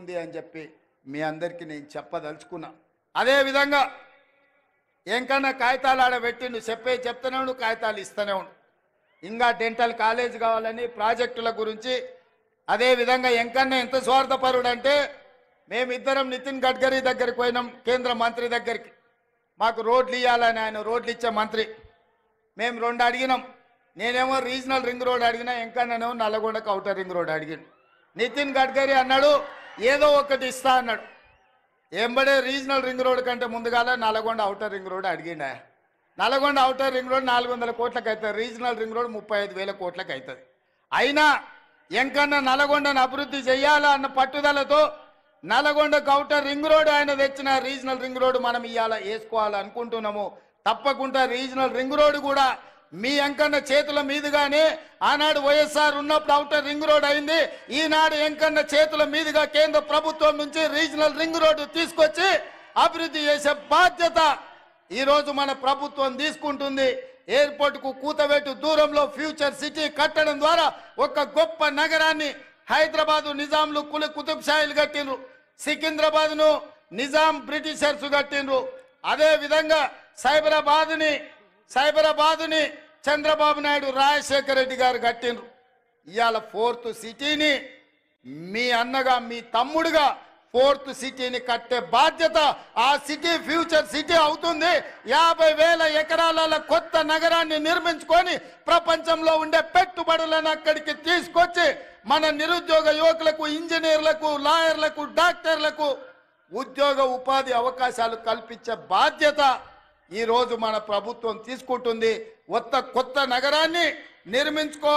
ఉంది అని చెప్పి మీ అందరికీ నేను చెప్పదలుచుకున్నా. అదేవిధంగా ఎంకన్నా కాగితాలు ఆడబెట్టిండు, చెప్తూనే ఉండు, కాగితాలు ఇస్తూనే ఉండు. ఇంకా డెంటల్ కాలేజ్ కావాలని ప్రాజెక్టుల గురించి. అదేవిధంగా ఎంకన్నా ఎంత స్వార్థపరుడు అంటే, మేమిద్దరం నితిన్ గడ్కరీ దగ్గరికి పోయినాం, కేంద్ర మంత్రి దగ్గరికి. మాకు రోడ్లు ఇవ్వాలని, ఆయన రోడ్లు ఇచ్చే మంత్రి. మేము 2 అడిగినాం. నేనేమో రీజనల్ రింగ్ రోడ్ అడిగినా, ఎంకన్నానేమో నల్లగొండకు అవుటర్ రింగ్ రోడ్ అడిగాను. నితిన్ గడ్కరీ అన్నాడు ఏదో ఒకటి ఇస్తా అన్నాడు. ఎంబడే రీజనల్ రింగ్ రోడ్ కంటే ముందుగాల నల్లగొండ అవుటర్ రింగ్ రోడ్ అడిగిండా. నల్లగొండ అవుటర్ రింగ్ రోడ్ 400 కోట్లకు అవుతుంది, రీజనల్ రింగ్ రోడ్ 35,000 కోట్లకు అవుతుంది. అయినా ఎంకన్నా నల్లగొండను అభివృద్ధి చేయాలా అన్న పట్టుదలతో నల్లగొండకు అవుటర్ రింగ్ రోడ్ ఆయన తెచ్చిన రీజనల్ రింగ్ రోడ్ మనం ఇవాళ వేసుకోవాలనుకుంటున్నాము. తప్పకుండా రీజనల్ రింగ్ రోడ్ కూడా మీ ఎంకన్న చేతుల మీదుగానే, ఆనాడు వైఎస్ఆర్ ఉన్నప్పుడు అవుటర్ రింగ్ రోడ్ అయింది, ఈనాడు ఎంకన్న చేతుల మీదుగా కేంద్ర ప్రభుత్వం నుంచి రీజనల్ రింగ్ రోడ్డు తీసుకొచ్చి అభివృద్ధి చేసే బాధ్యత ఈరోజు మన ప్రభుత్వం తీసుకుంటుంది. ఎయిర్పోర్ట్కు కూతవేటు దూరంలో ఫ్యూచర్ సిటీ కట్టడం ద్వారా ఒక గొప్ప నగరాన్ని హైదరాబాదు నిజాంలు కుతుబ్ షాయిలు కట్టిండ్రు, సికింద్రాబాద్ను నిజాం బ్రిటిషర్స్ కట్టిండ్రు. అదే విధంగా సైబరాబాదుని చంద్రబాబు నాయుడు రాజశేఖర రెడ్డి గారు కట్టిండ్రు. ఇవాళ 4th సిటీని మీ అన్నగా, మీ తమ్ముడుగా 4th సిటీని కట్టే బాధ్యత, ఆ సిటీ ఫ్యూచర్ సిటీ అవుతుంది. 50,000 ఎకరాల కొత్త నగరాన్ని నిర్మించుకొని ప్రపంచంలో ఉండే పెట్టుబడులను అక్కడికి తీసుకొచ్చి మన నిరుద్యోగ యువకులకు, ఇంజనీర్లకు, లాయర్లకు, డాక్టర్లకు ఉద్యోగ ఉపాధి అవకాశాలు కల్పించే బాధ్యత ఈరోజు మన ప్రభుత్వం తీసుకుంటుంది. కొత్త నగరాన్ని నిర్మించుకో